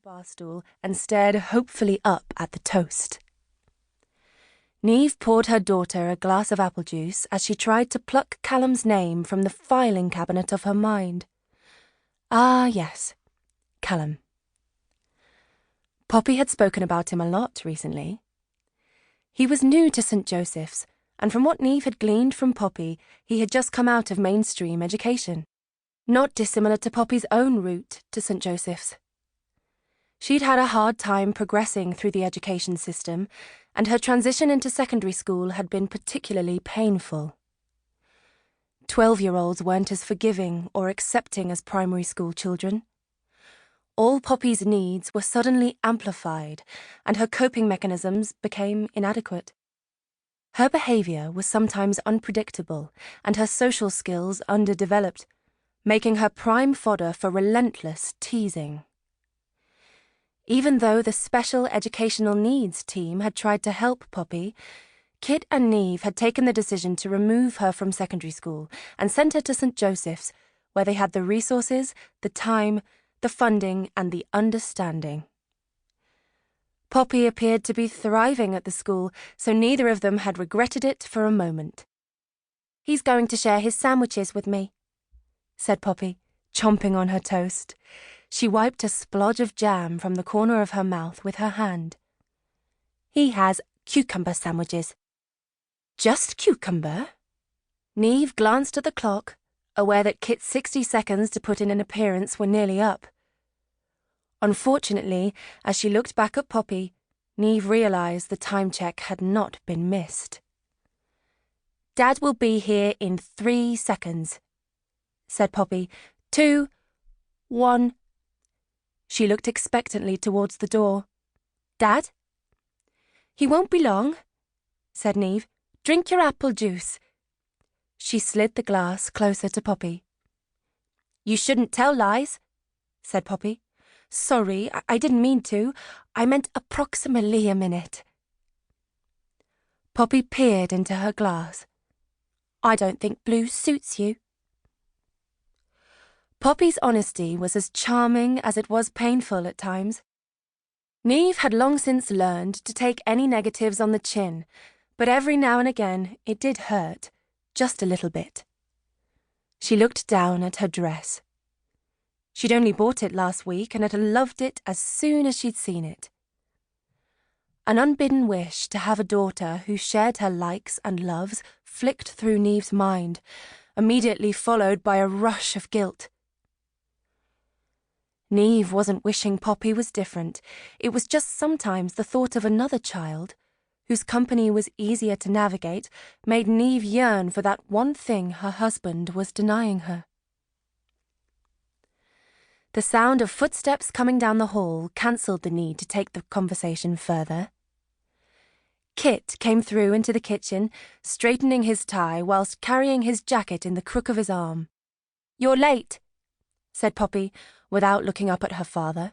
bar stool and stared hopefully up at the toast. Neve poured her daughter a glass of apple juice as she tried to pluck Callum's name from the filing cabinet of her mind. Ah, yes, Callum. Poppy had spoken about him a lot recently. He was new to St. Joseph's, and from what Neve had gleaned from Poppy, he had just come out of mainstream education, not dissimilar to Poppy's own route to St. Joseph's. She'd had a hard time progressing through the education system, and her transition into secondary school had been particularly painful. 12-year-olds weren't as forgiving or accepting as primary school children. All Poppy's needs were suddenly amplified, and her coping mechanisms became inadequate. Her behaviour was sometimes unpredictable, and her social skills underdeveloped, making her prime fodder for relentless teasing. Even though the special educational needs team had tried to help Poppy, Kit and Neve had taken the decision to remove her from secondary school and send her to St. Joseph's, where they had the resources, the time, the funding, and the understanding. Poppy appeared to be thriving at the school, so neither of them had regretted it for a moment. "He's going to share his sandwiches with me," said Poppy, chomping on her toast. She wiped a splodge of jam from the corner of her mouth with her hand. "He has cucumber sandwiches." "Just cucumber?" Neve glanced at the clock, aware that Kit's 60 seconds to put in an appearance were nearly up. Unfortunately, as she looked back at Poppy, Neve realised the time check had not been missed. "Dad will be here in 3 seconds," said Poppy. 2, 1... She looked expectantly towards the door. "Dad?" "He won't be long," said Neve. "Drink your apple juice." She slid the glass closer to Poppy. "You shouldn't tell lies," said Poppy. "Sorry, I didn't mean to. I meant approximately a minute." Poppy peered into her glass. "I don't think blue suits you." Poppy's honesty was as charming as it was painful at times. Neve had long since learned to take any negatives on the chin, but every now and again it did hurt, just a little bit. She looked down at her dress. She'd only bought it last week and had loved it as soon as she'd seen it. An unbidden wish to have a daughter who shared her likes and loves flicked through Neve's mind, immediately followed by a rush of guilt. Neve wasn't wishing Poppy was different. It was just sometimes the thought of another child, whose company was easier to navigate, made Neve yearn for that one thing her husband was denying her. The sound of footsteps coming down the hall cancelled the need to take the conversation further. Kit came through into the kitchen, straightening his tie whilst carrying his jacket in the crook of his arm. "You're late," said Poppy, without looking up at her father.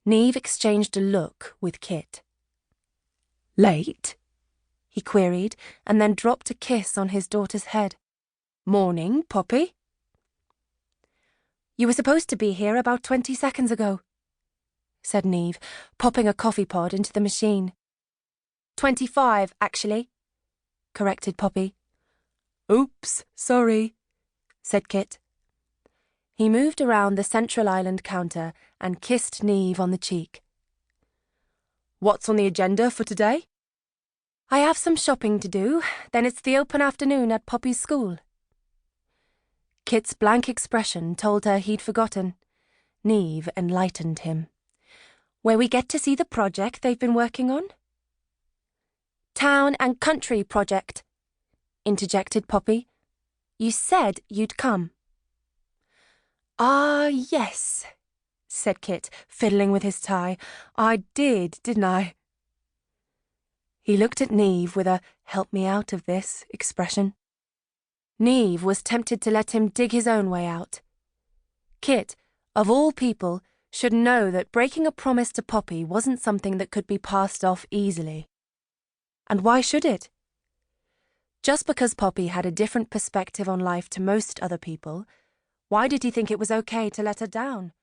Neve exchanged a look with Kit. "Late?" he queried, and then dropped a kiss on his daughter's head. "Morning, Poppy." "You were supposed to be here about 20 seconds ago," said Neve, popping a coffee pod into the machine. 25, actually," corrected Poppy. "Oops, sorry," said Kit. He moved around the Central Island counter and kissed Neve on the cheek. "What's on the agenda for today?" "I have some shopping to do, then it's the open afternoon at Poppy's school." Kit's blank expression told her he'd forgotten. Neve enlightened him. "Where we get to see the project they've been working on?" "Town and country project," interjected Poppy. "You said you'd come." "Ah, yes," said Kit, fiddling with his tie. "I did, didn't I?" He looked at Neve with a "help me out of this" expression. Neve was tempted to let him dig his own way out. Kit, of all people, should know that breaking a promise to Poppy wasn't something that could be passed off easily. And why should it? Just because Poppy had a different perspective on life to most other people, why did he think it was okay to let her down?